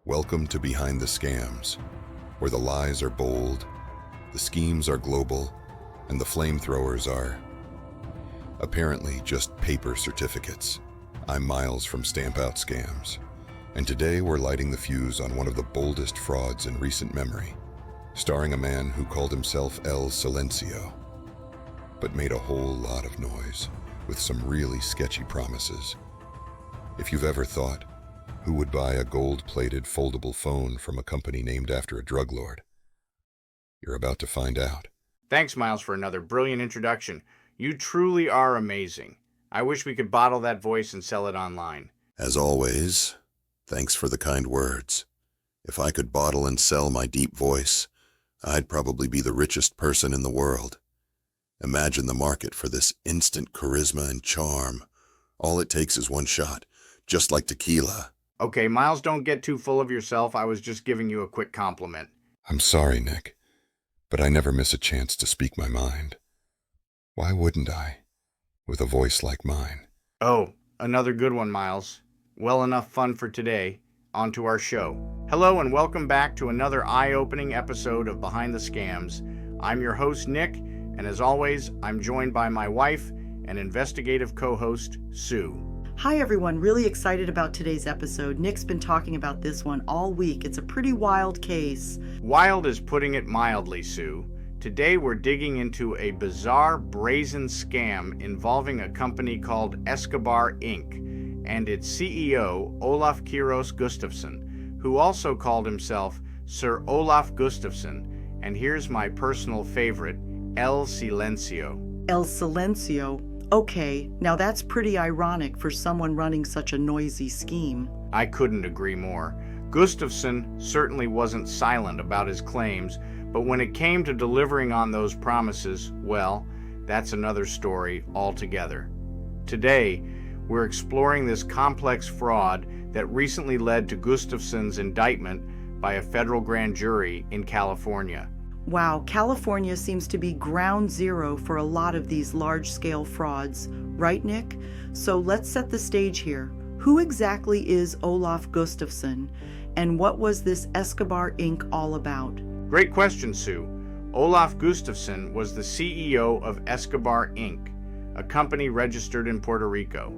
Welcome to Behind the Scams, where the lies are bold, the schemes are global, and the flamethrowers are apparently just paper certificates. I'm Miles from Stamp Out Scams, and today we're lighting the fuse on one of the boldest frauds in recent memory, starring a man who called himself El Silencio, but made a whole lot of noise with some really sketchy promises. If you've ever thought, who would buy a gold-plated foldable phone from a company named after a drug lord? You're about to find out. Thanks, Miles, for another brilliant introduction. You truly are amazing. I wish we could bottle that voice and sell it online. As always, thanks for the kind words. If I could bottle and sell my deep voice, I'd probably be the richest person in the world. Imagine the market for this instant charisma and charm. All it takes is one shot, just like tequila. Okay, Miles, don't get too full of yourself. I was just giving you a quick compliment. I'm sorry, Nick, but I never miss a chance to speak my mind. Why wouldn't I, with a voice like mine? Oh, another good one, Miles. Well, enough fun for today. On to our show. Hello and welcome back to another eye-opening episode of Behind the Scams. I'm your host, Nick, and as always, I'm joined by my wife and investigative co-host, Sue. Hi everyone, really excited about today's episode. Nick's been talking about this one all week. It's a pretty wild case. Wild is putting it mildly, Sue. Today we're digging into a bizarre, brazen scam involving a company called Escobar Inc. and its CEO, Olaf Gustafsson, who also called himself Sir Olaf Gustafsson, and here's my personal favorite, El Silencio. El Silencio. Okay, now that's pretty ironic for someone running such a noisy scheme. I couldn't agree more. Gustafsson certainly wasn't silent about his claims, but when it came to delivering on those promises, well, that's another story altogether. Today, we're exploring this complex fraud that recently led to Gustafsson's indictment by a federal grand jury in California. Wow, California seems to be ground zero for a lot of these large-scale frauds, right, Nick? So let's set the stage here. Who exactly is Olaf Gustafsson, and what was this Escobar Inc. all about? Great question, Sue. Olaf Gustafsson was the CEO of Escobar Inc., a company registered in Puerto Rico.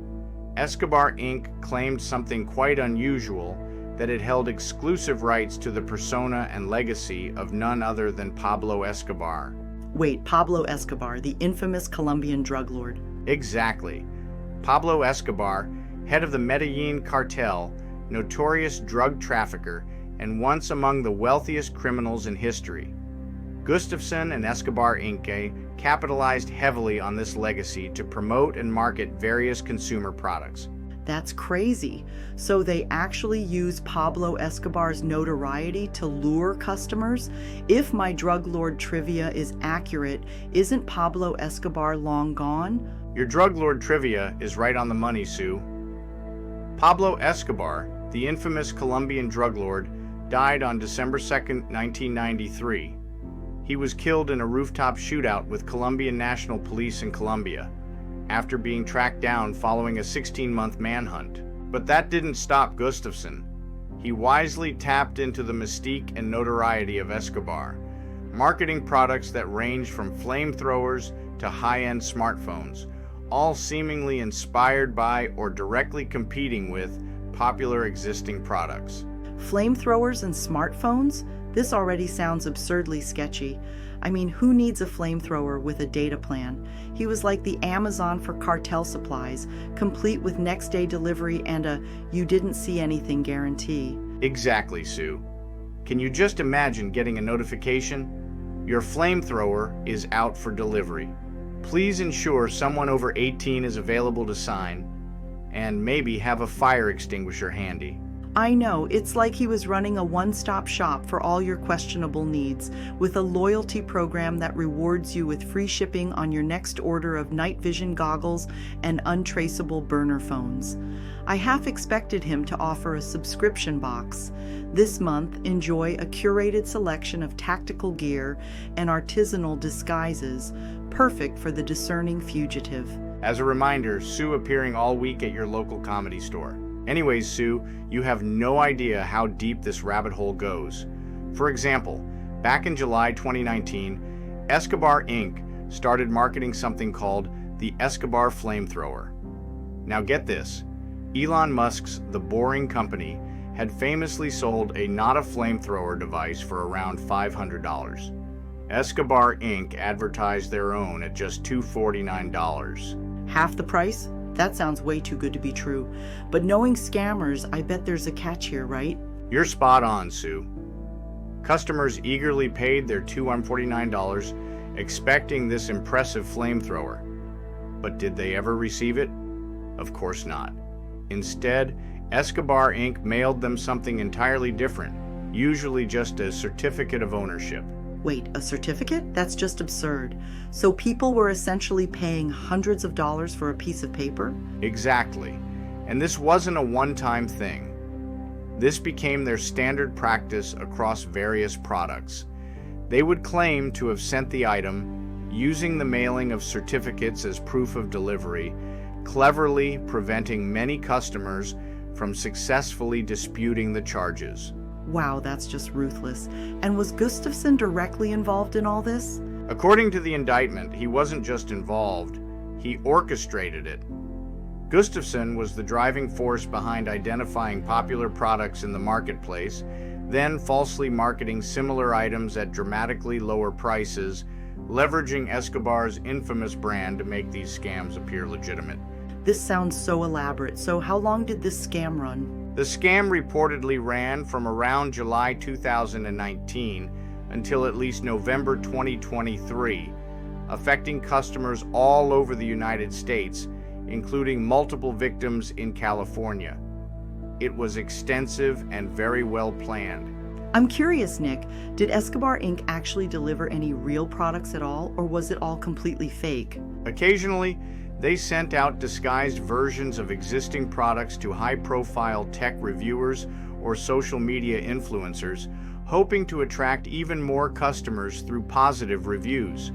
Escobar Inc. claimed something quite unusual, that it held exclusive rights to the persona and legacy of none other than Pablo Escobar. Wait, Pablo Escobar, the infamous Colombian drug lord. Exactly. Pablo Escobar, head of the Medellin cartel, notorious drug trafficker, and once among the wealthiest criminals in history. Gustafsson and Escobar Inc. capitalized heavily on this legacy to promote and market various consumer products. That's crazy. So they actually use Pablo Escobar's notoriety to lure customers? If my drug lord trivia is accurate, isn't Pablo Escobar long gone? Your drug lord trivia is right on the money, Sue. Pablo Escobar, the infamous Colombian drug lord, died on December 2nd, 1993. He was killed in a rooftop shootout with Colombian National Police in Colombia, after being tracked down following a 16-month manhunt. But that didn't stop Gustafsson. He wisely tapped into the mystique and notoriety of Escobar, marketing products that ranged from flamethrowers to high-end smartphones, all seemingly inspired by or directly competing with popular existing products. Flamethrowers and smartphones? This already sounds absurdly sketchy. I mean, who needs a flamethrower with a data plan? He was like the Amazon for cartel supplies, complete with next-day delivery and a you-didn't-see-anything guarantee. Exactly, Sue. Can you just imagine getting a notification? Your flamethrower is out for delivery. Please ensure someone over 18 is available to sign, and maybe have a fire extinguisher handy. I know, it's like he was running a one-stop shop for all your questionable needs, with a loyalty program that rewards you with free shipping on your next order of night vision goggles and untraceable burner phones. I half expected him to offer a subscription box. This month, enjoy a curated selection of tactical gear and artisanal disguises, perfect for the discerning fugitive. As a reminder, Sue appearing all week at your local comedy store. Anyways, Sue, you have no idea how deep this rabbit hole goes. For example, back in July 2019, Escobar Inc. started marketing something called the Escobar Flamethrower. Now get this, Elon Musk's The Boring Company had famously sold a not-a-flamethrower device for around $500. Escobar Inc. advertised their own at just $249. Half the price? That sounds way too good to be true. But knowing scammers, I bet there's a catch here, right? You're spot on, Sue. Customers eagerly paid their $249, expecting this impressive flamethrower. But did they ever receive it? Of course not. Instead, Escobar Inc. mailed them something entirely different, usually just a certificate of ownership. Wait, a certificate? That's just absurd. So people were essentially paying hundreds of dollars for a piece of paper? Exactly. And this wasn't a one-time thing. This became their standard practice across various products. They would claim to have sent the item, using the mailing of certificates as proof of delivery, cleverly preventing many customers from successfully disputing the charges. Wow, that's just ruthless. And was Gustafsson directly involved in all this? According to the indictment, he wasn't just involved, he orchestrated it. Gustafsson was the driving force behind identifying popular products in the marketplace, then falsely marketing similar items at dramatically lower prices, leveraging Escobar's infamous brand to make these scams appear legitimate. This sounds so elaborate. So how long did this scam run? The scam reportedly ran from around July 2019 until at least November 2023, affecting customers all over the United States, including multiple victims in California. It was extensive and very well planned. I'm curious, Nick, did Escobar Inc. actually deliver any real products at all, or was it all completely fake? Occasionally, they sent out disguised versions of existing products to high-profile tech reviewers or social media influencers, hoping to attract even more customers through positive reviews.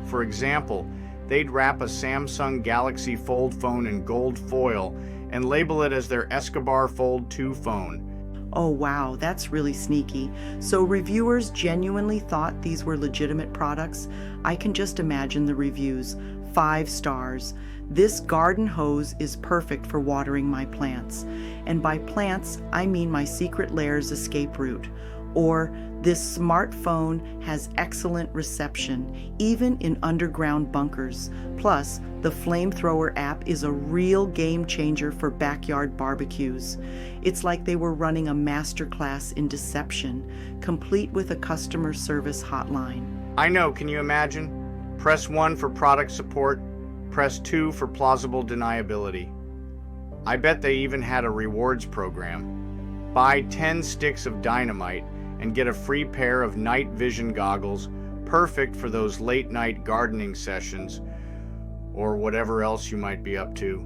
For example, they'd wrap a Samsung Galaxy Fold phone in gold foil and label it as their Escobar Fold 2 phone. Oh wow, that's really sneaky. So reviewers genuinely thought these were legitimate products? I can just imagine the reviews. 5 stars. This garden hose is perfect for watering my plants. And by plants, I mean my secret lair's escape route. Or, this smartphone has excellent reception, even in underground bunkers. Plus, the Flamethrower app is a real game changer for backyard barbecues. It's like they were running a masterclass in deception, complete with a customer service hotline. I know, can you imagine? Press 1 for product support, press 2 for plausible deniability. I bet they even had a rewards program. Buy 10 sticks of dynamite and get a free pair of night vision goggles, perfect for those late night gardening sessions or whatever else you might be up to.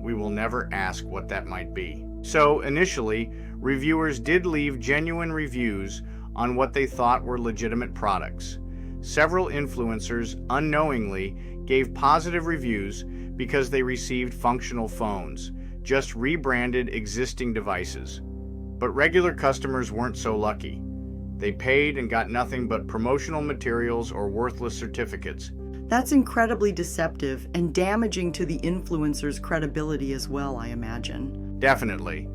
We will never ask what that might be. So initially, reviewers did leave genuine reviews on what they thought were legitimate products. Several influencers unknowingly gave positive reviews because they received functional phones, just rebranded existing devices. But regular customers weren't so lucky. They paid and got nothing but promotional materials or worthless certificates. That's incredibly deceptive and damaging to the influencer's credibility as well, I imagine. Definitely.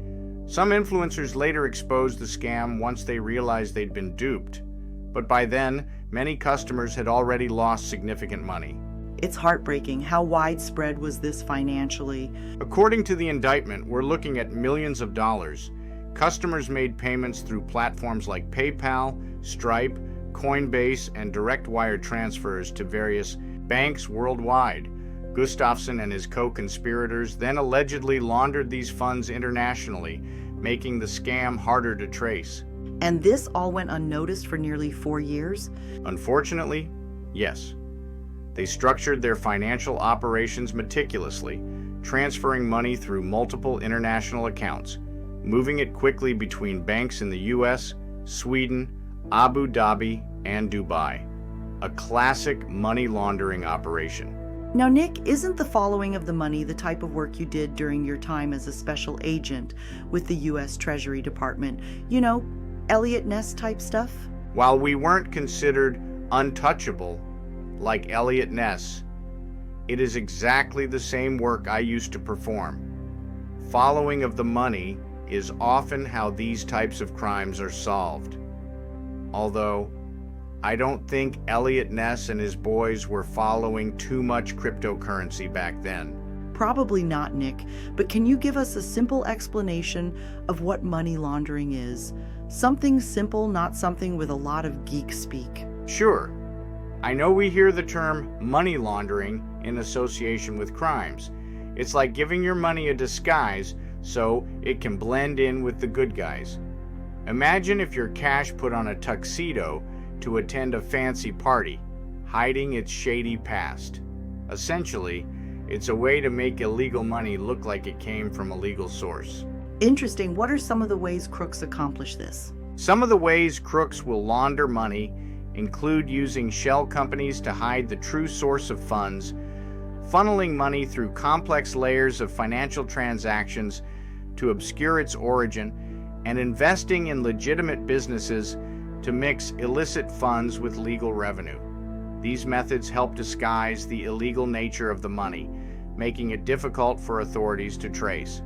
Some influencers later exposed the scam once they realized they'd been duped. But by then, many customers had already lost significant money. It's heartbreaking. How widespread was this financially? According to the indictment, we're looking at millions of dollars. Customers made payments through platforms like PayPal, Stripe, Coinbase, and direct wire transfers to various banks worldwide. Gustafsson and his co-conspirators then allegedly laundered these funds internationally, making the scam harder to trace. And this all went unnoticed for nearly 4 years? Unfortunately, yes. They structured their financial operations meticulously, transferring money through multiple international accounts, moving it quickly between banks in the US, Sweden, Abu Dhabi, and Dubai. A classic money laundering operation. Now, Nick, isn't the following of the money the type of work you did during your time as a special agent with the U.S. Treasury Department? You know, Elliot Ness type stuff? While we weren't considered untouchable like Elliot Ness, it is exactly the same work I used to perform. Following of the money is often how these types of crimes are solved. Although, I don't think Elliot Ness and his boys were following too much cryptocurrency back then. Probably not, Nick, but can you give us a simple explanation of what money laundering is? Something simple, not something with a lot of geek speak. Sure. I know we hear the term money laundering in association with crimes. It's like giving your money a disguise so it can blend in with the good guys. Imagine if your cash put on a tuxedo to attend a fancy party, hiding its shady past. Essentially, it's a way to make illegal money look like it came from a legal source. Interesting. What are some of the ways crooks accomplish this? Some of the ways crooks will launder money include using shell companies to hide the true source of funds, funneling money through complex layers of financial transactions to obscure its origin, and investing in legitimate businesses to mix illicit funds with legal revenue. These methods help disguise the illegal nature of the money, making it difficult for authorities to trace.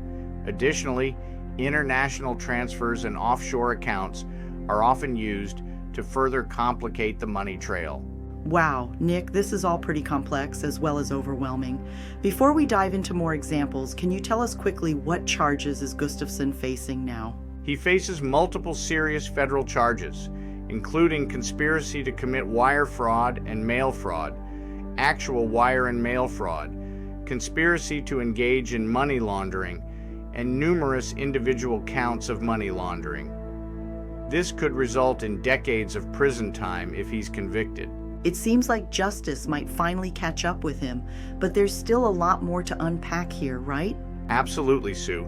Additionally, international transfers and offshore accounts are often used to further complicate the money trail. Wow, Nick, this is all pretty complex as well as overwhelming. Before we dive into more examples, can you tell us quickly what charges is Gustafsson facing now? He faces multiple serious federal charges, including conspiracy to commit wire fraud and mail fraud, actual wire and mail fraud, conspiracy to engage in money laundering, and numerous individual counts of money laundering. This could result in decades of prison time if he's convicted. It seems like justice might finally catch up with him, but there's still a lot more to unpack here, right? Absolutely, Sue.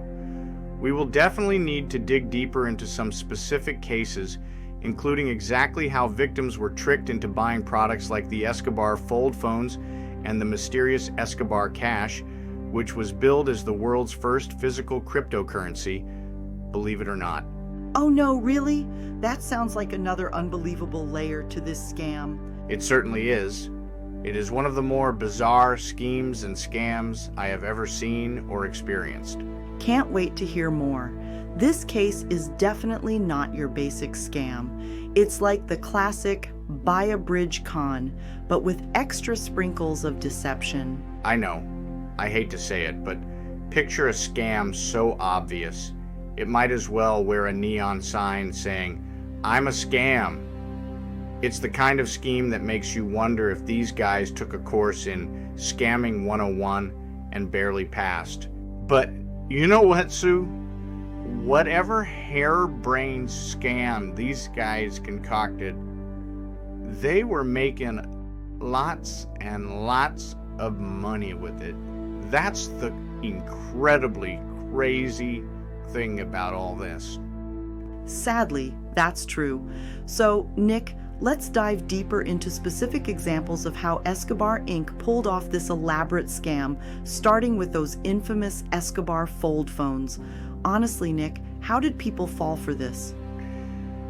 We will definitely need to dig deeper into some specific cases, including exactly how victims were tricked into buying products like the Escobar fold phones and the mysterious Escobar Cash, which was billed as the world's first physical cryptocurrency, believe it or not. Oh no, really? That sounds like another unbelievable layer to this scam. It certainly is. It is one of the more bizarre schemes and scams I have ever seen or experienced. Can't wait to hear more. This case is definitely not your basic scam. It's like the classic buy a bridge con, but with extra sprinkles of deception. I know. I hate to say it, but picture a scam so obvious, it might as well wear a neon sign saying, "I'm a scam." It's the kind of scheme that makes you wonder if these guys took a course in Scamming 101 and barely passed. But you know what, Sue? Whatever harebrained scam these guys concocted, they were making lots and lots of money with it. That's the incredibly crazy thing about all this. Sadly, that's true. So, Nick, let's dive deeper into specific examples of how Escobar Inc. pulled off this elaborate scam, starting with those infamous Escobar fold phones. Honestly, Nick, how did people fall for this?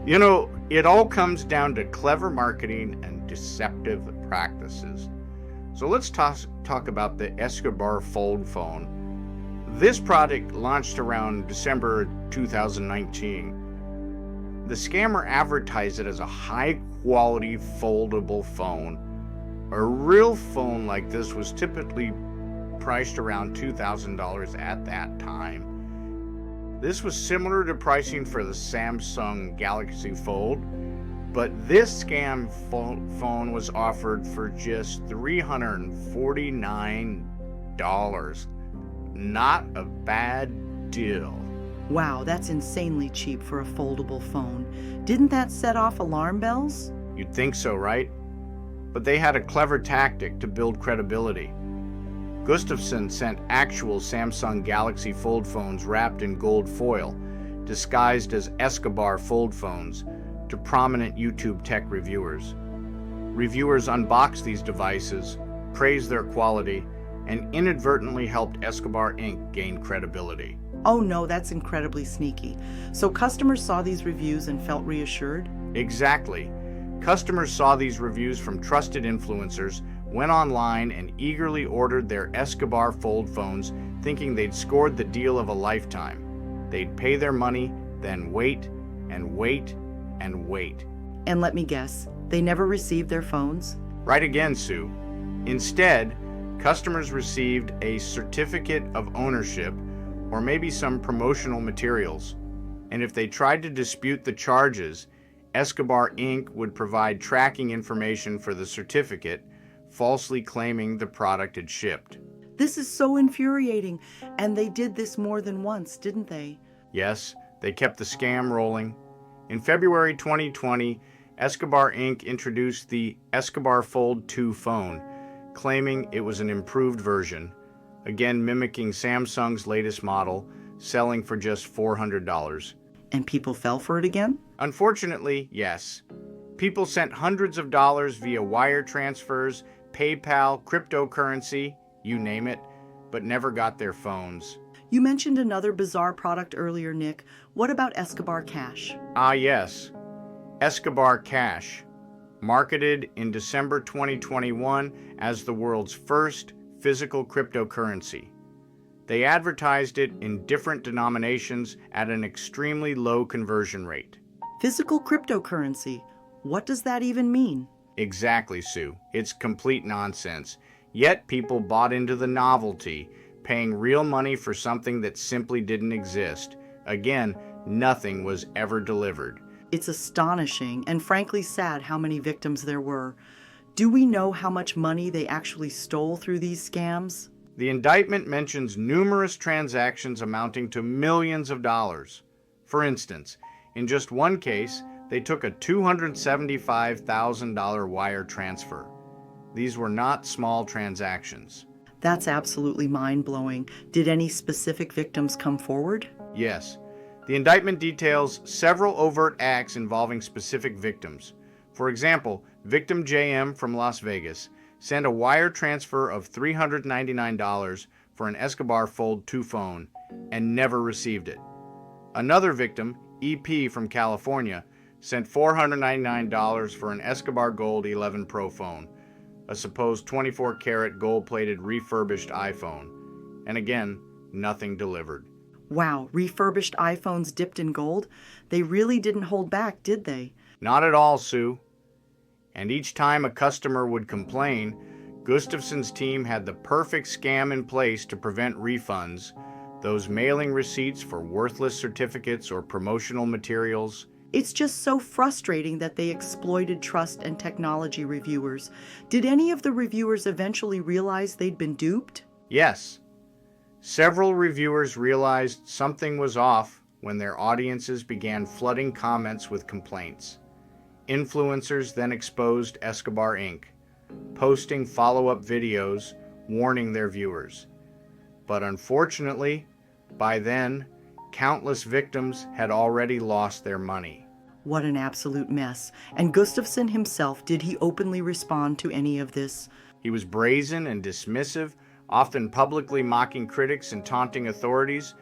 You know, it all comes down to clever marketing and deceptive practices. So let's talk about the Escobar fold phone. This product launched around December 2019. The scammer advertised it as a high-quality foldable phone. A real phone like this was typically priced around $2,000 at that time. This was similar to pricing for the Samsung Galaxy Fold, but this scam phone was offered for just $349. Not a bad deal. Wow, that's insanely cheap for a foldable phone. Didn't that set off alarm bells? You'd think so, right? But they had a clever tactic to build credibility. Gustafsson sent actual Samsung Galaxy Fold phones wrapped in gold foil, disguised as Escobar fold phones, to prominent YouTube tech reviewers. Reviewers unboxed these devices, praised their quality, and inadvertently helped Escobar Inc. gain credibility. Oh no, that's incredibly sneaky. So customers saw these reviews and felt reassured? Exactly. Customers saw these reviews from trusted influencers, went online, and eagerly ordered their Escobar fold phones, thinking they'd scored the deal of a lifetime. They'd pay their money, then wait, and wait, and wait. And let me guess, they never received their phones? Right again, Sue. Instead, customers received a certificate of ownership or maybe some promotional materials. And if they tried to dispute the charges, Escobar Inc. would provide tracking information for the certificate, falsely claiming the product had shipped. This is so infuriating, and they did this more than once, didn't they? Yes, they kept the scam rolling. In February 2020, Escobar Inc. introduced the Escobar Fold 2 phone, claiming it was an improved version, again mimicking Samsung's latest model, selling for just $400. And people fell for it again? Unfortunately, yes. People sent hundreds of dollars via wire transfers, PayPal, cryptocurrency, you name it, but never got their phones. You mentioned another bizarre product earlier, Nick. What about Escobar Cash? Ah, yes. Escobar Cash, marketed in December 2021 as the world's first physical cryptocurrency. They advertised it in different denominations at an extremely low conversion rate. Physical cryptocurrency. What does that even mean? Exactly, Sue. It's complete nonsense. Yet people bought into the novelty, paying real money for something that simply didn't exist. Again, nothing was ever delivered. It's astonishing and frankly sad how many victims there were. Do we know how much money they actually stole through these scams? The indictment mentions numerous transactions amounting to millions of dollars. For instance, in just one case, they took a $275,000 wire transfer. These were not small transactions. That's absolutely mind-blowing. Did any specific victims come forward? Yes. The indictment details several overt acts involving specific victims. For example, victim JM from Las Vegas sent a wire transfer of $399 for an Escobar Fold 2 phone and never received it. Another victim, EP from California, sent $499 for an Escobar Gold 11 Pro phone, a supposed 24-karat gold-plated refurbished iPhone, and again, nothing delivered. Wow, refurbished iPhones dipped in gold? They really didn't hold back, did they? Not at all, Sue. And each time a customer would complain, Gustafsson's team had the perfect scam in place to prevent refunds, those mailing receipts for worthless certificates or promotional materials. It's just so frustrating that they exploited trust and technology reviewers. Did any of the reviewers eventually realize they'd been duped? Yes. Several reviewers realized something was off when their audiences began flooding comments with complaints. Influencers then exposed Escobar Inc., posting follow-up videos warning their viewers. But unfortunately, by then, countless victims had already lost their money. What an absolute mess. And Gustafsson himself, did he openly respond to any of this? He was brazen and dismissive, often publicly mocking critics and taunting authorities,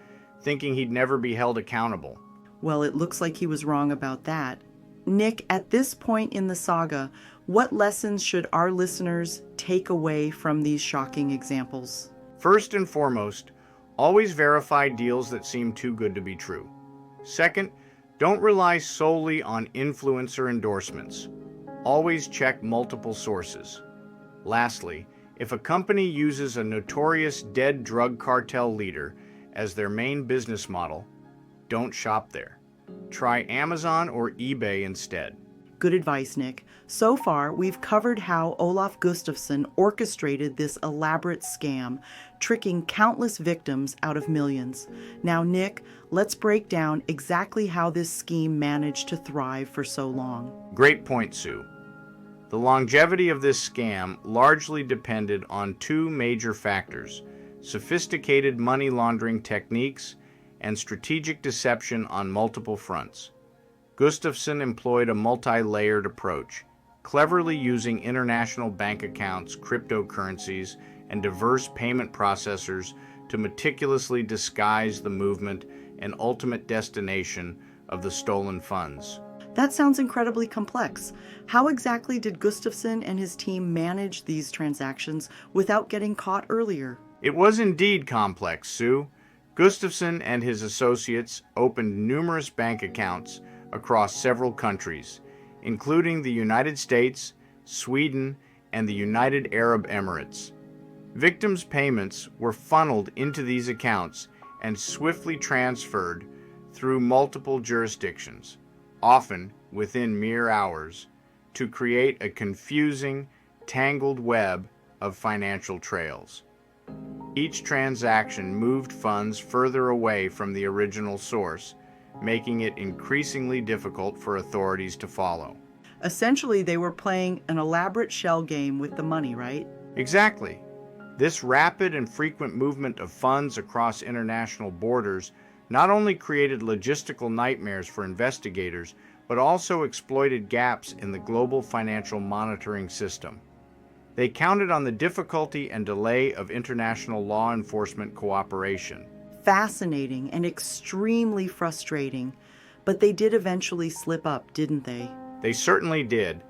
thinking he'd never be held accountable. Well, it looks like he was wrong about that. Nick, at this point in the saga, what lessons should our listeners take away from these shocking examples? First and foremost, always verify deals that seem too good to be true. Second, don't rely solely on influencer endorsements. Always check multiple sources. Lastly, if a company uses a notorious dead drug cartel leader as their main business model, don't shop there. Try Amazon or eBay instead. Good advice, Nick. So far, we've covered how Olaf Gustafsson orchestrated this elaborate scam, tricking countless victims out of millions. Now, Nick, let's break down exactly how this scheme managed to thrive for so long. Great point, Sue. The longevity of this scam largely depended on two major factors: sophisticated money laundering techniques and strategic deception on multiple fronts. Gustafsson employed a multi-layered approach. cleverly using international bank accounts, cryptocurrencies, and diverse payment processors to meticulously disguise the movement and ultimate destination of the stolen funds. That sounds incredibly complex. How exactly did Gustafsson and his team manage these transactions without getting caught earlier? It was indeed complex, Sue. Gustafsson and his associates opened numerous bank accounts across several countries, including the United States, Sweden, and the United Arab Emirates. Victims' payments were funneled into these accounts and swiftly transferred through multiple jurisdictions, often within mere hours, to create a confusing, tangled web of financial trails. Each transaction moved funds further away from the original source, making it increasingly difficult for authorities to follow. Essentially, they were playing an elaborate shell game with the money, right? Exactly. This rapid and frequent movement of funds across international borders not only created logistical nightmares for investigators, but also exploited gaps in the global financial monitoring system. They counted on the difficulty and delay of international law enforcement cooperation. Fascinating and extremely frustrating. But they did eventually slip up, didn't they? They certainly did.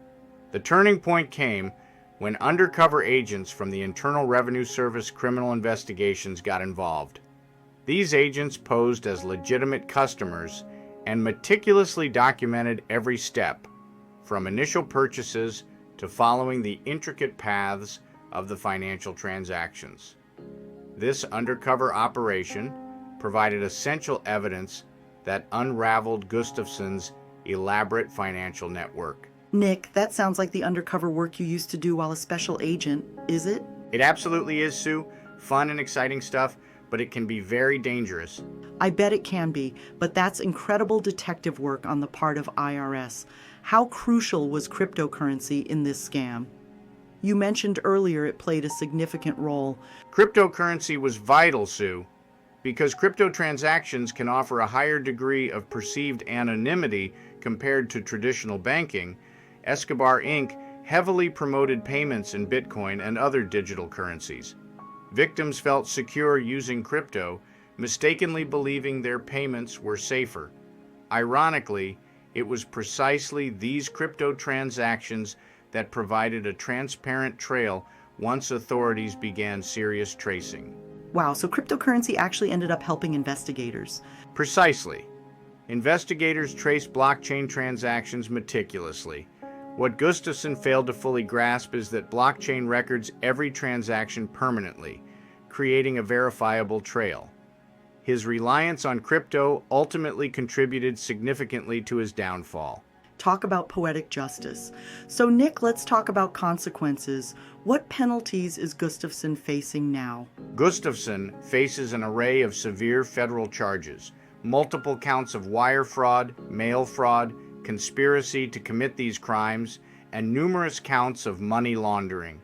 The turning point came when undercover agents from the Internal Revenue Service criminal investigations got involved. These agents posed as legitimate customers and meticulously documented every step, from initial purchases to following the intricate paths of the financial transactions. This undercover operation provided essential evidence that unraveled Gustafsson's elaborate financial network. Nick, that sounds like the undercover work you used to do while a special agent, is it? It absolutely is, Sue. Fun and exciting stuff, but it can be very dangerous. I bet it can be, but that's incredible detective work on the part of IRS. How crucial was cryptocurrency in this scam? You mentioned earlier it played a significant role. Cryptocurrency was vital, Sue, because crypto transactions can offer a higher degree of perceived anonymity compared to traditional banking. Escobar Inc. heavily promoted payments in Bitcoin and other digital currencies. Victims felt secure using crypto, mistakenly believing their payments were safer. Ironically, it was precisely these crypto transactions that provided a transparent trail once authorities began serious tracing. Wow, so cryptocurrency actually ended up helping investigators. Precisely. Investigators traced blockchain transactions meticulously. What Gustafsson failed to fully grasp is that blockchain records every transaction permanently, creating a verifiable trail. His reliance on crypto ultimately contributed significantly to his downfall. Talk about poetic justice. So Nick, let's talk about consequences. What penalties is Gustafsson facing now? Gustafsson faces an array of severe federal charges, multiple counts of wire fraud, mail fraud, conspiracy to commit these crimes, and numerous counts of money laundering.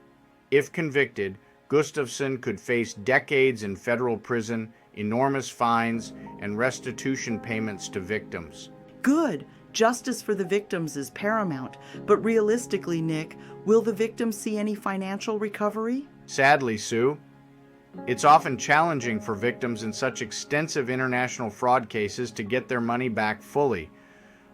If convicted, Gustafsson could face decades in federal prison, enormous fines, and restitution payments to victims. Good. Justice for the victims is paramount. But realistically, Nick, will the victims see any financial recovery? Sadly, Sue, it's often challenging for victims in such extensive international fraud cases to get their money back fully.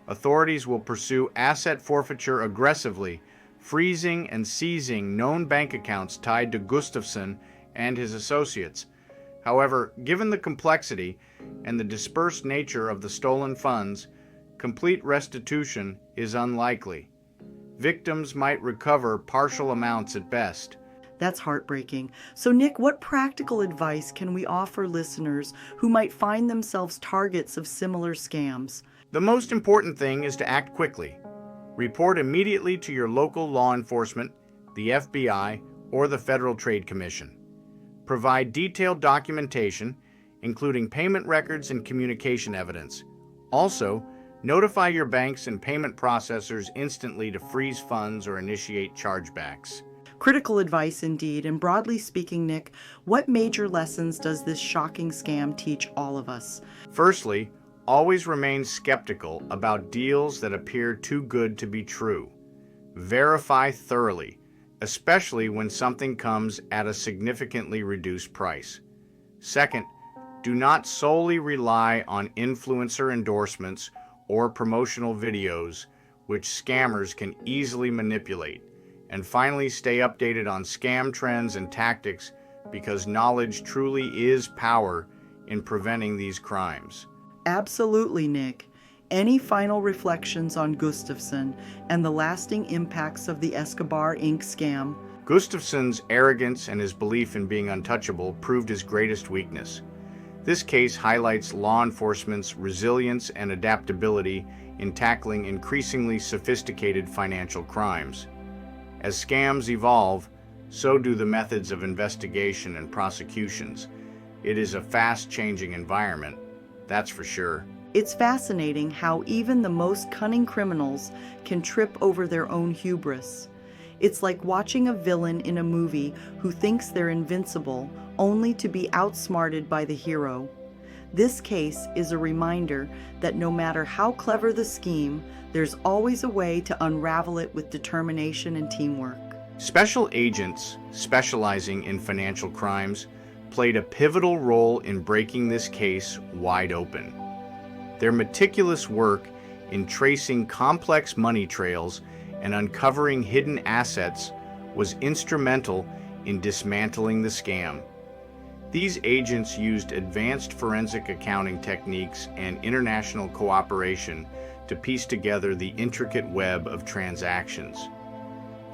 Authorities will pursue asset forfeiture aggressively, freezing and seizing known bank accounts tied to Gustafsson and his associates. However, given the complexity and the dispersed nature of the stolen funds, complete restitution is unlikely. Victims might recover partial amounts at best. That's heartbreaking. So Nick, what practical advice can we offer listeners who might find themselves targets of similar scams? The most important thing is to act quickly. Report immediately to your local law enforcement, the FBI, or the Federal Trade Commission. Provide detailed documentation, including payment records and communication evidence. Also, notify your banks and payment processors instantly to freeze funds or initiate chargebacks. Critical advice indeed, and broadly speaking, Nick, what major lessons does this shocking scam teach all of us? Firstly, always remain skeptical about deals that appear too good to be true. Verify thoroughly, especially when something comes at a significantly reduced price. Second, do not solely rely on influencer endorsements or promotional videos, which scammers can easily manipulate. And finally, stay updated on scam trends and tactics, because knowledge truly is power in preventing these crimes. Absolutely, Nick. Any final reflections on Gustafsson and the lasting impacts of the Escobar Inc. scam? Gustafsson's arrogance and his belief in being untouchable proved his greatest weakness. This case highlights law enforcement's resilience and adaptability in tackling increasingly sophisticated financial crimes. As scams evolve, so do the methods of investigation and prosecutions. It is a fast-changing environment, that's for sure. It's fascinating how even the most cunning criminals can trip over their own hubris. It's like watching a villain in a movie who thinks they're invincible, only to be outsmarted by the hero. This case is a reminder that no matter how clever the scheme, there's always a way to unravel it with determination and teamwork. Special agents specializing in financial crimes played a pivotal role in breaking this case wide open. Their meticulous work in tracing complex money trails and uncovering hidden assets was instrumental in dismantling the scam. These agents used advanced forensic accounting techniques and international cooperation to piece together the intricate web of transactions.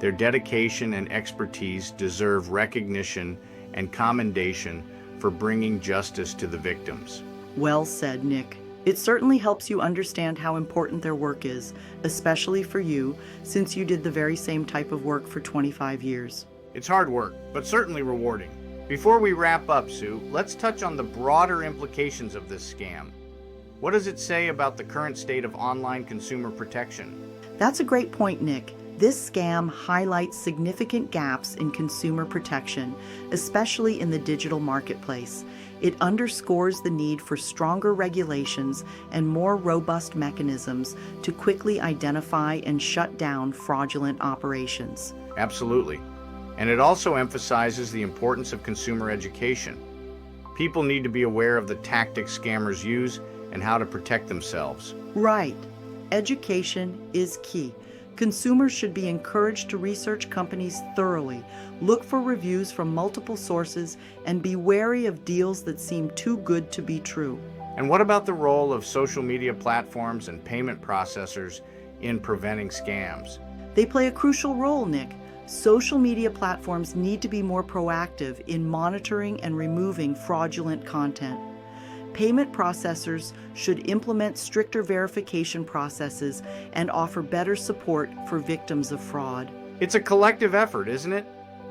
Their dedication and expertise deserve recognition and commendation for bringing justice to the victims. Well said, Nick. It certainly helps you understand how important their work is, especially for you, since you did the very same type of work for 25 years. It's hard work, but certainly rewarding. Before we wrap up, Sue, let's touch on the broader implications of this scam. What does it say about the current state of online consumer protection? That's a great point, Nick. This scam highlights significant gaps in consumer protection, especially in the digital marketplace. It underscores the need for stronger regulations and more robust mechanisms to quickly identify and shut down fraudulent operations. Absolutely. And it also emphasizes the importance of consumer education. People need to be aware of the tactics scammers use and how to protect themselves. Right. Education is key. Consumers should be encouraged to research companies thoroughly, look for reviews from multiple sources, and be wary of deals that seem too good to be true. And what about the role of social media platforms and payment processors in preventing scams? They play a crucial role, Nick. Social media platforms need to be more proactive in monitoring and removing fraudulent content. Payment processors should implement stricter verification processes and offer better support for victims of fraud. It's a collective effort, isn't it?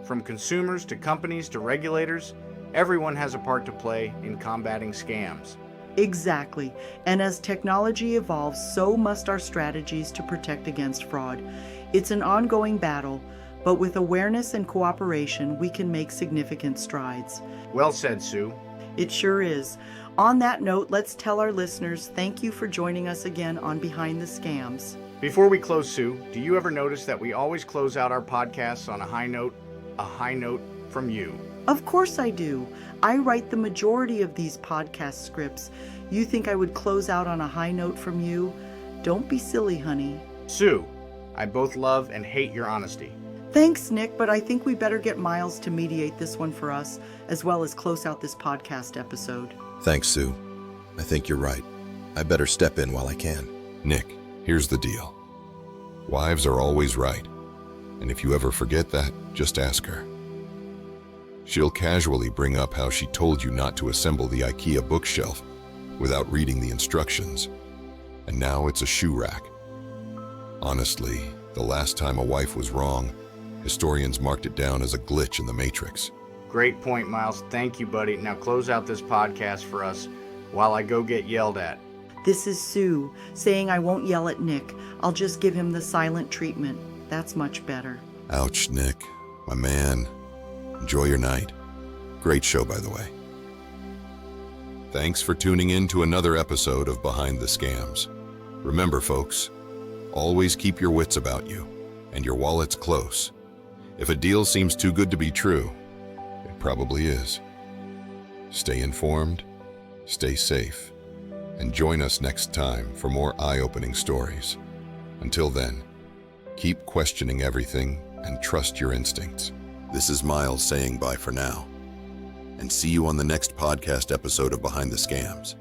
From consumers to companies to regulators, everyone has a part to play in combating scams. Exactly. And as technology evolves, so must our strategies to protect against fraud. It's an ongoing battle, but with awareness and cooperation, we can make significant strides. Well said, Sue. It sure is. On that note, let's tell our listeners thank you for joining us again on Behind the Scams. Before we close, Sue, do you ever notice that we always close out our podcasts on a high note from you? Of course I do. I write the majority of these podcast scripts. You think I would close out on a high note from you? Don't be silly, honey. Sue, I both love and hate your honesty. Thanks, Nick, but I think we better get Miles to mediate this one for us, as well as close out this podcast episode. Thanks, Sue. I think you're right. I better step in while I can. Nick, here's the deal. Wives are always right, and if you ever forget that, just ask her. She'll casually bring up how she told you not to assemble the IKEA bookshelf without reading the instructions, and now it's a shoe rack. Honestly, the last time a wife was wrong, historians marked it down as a glitch in the Matrix. Great point, Miles. Thank you, buddy. Now close out this podcast for us while I go get yelled at. This is Sue, saying I won't yell at Nick. I'll just give him the silent treatment. That's much better. Ouch, Nick. My man. Enjoy your night. Great show, by the way. Thanks for tuning in to another episode of Behind the Scams. Remember, folks, always keep your wits about you. and your wallet's close. If a deal seems too good to be true, it probably is. Stay informed, stay safe, and join us next time for more eye-opening stories. Until then, keep questioning everything and trust your instincts. This is Miles saying bye for now. And see you on the next podcast episode of Behind the Scams.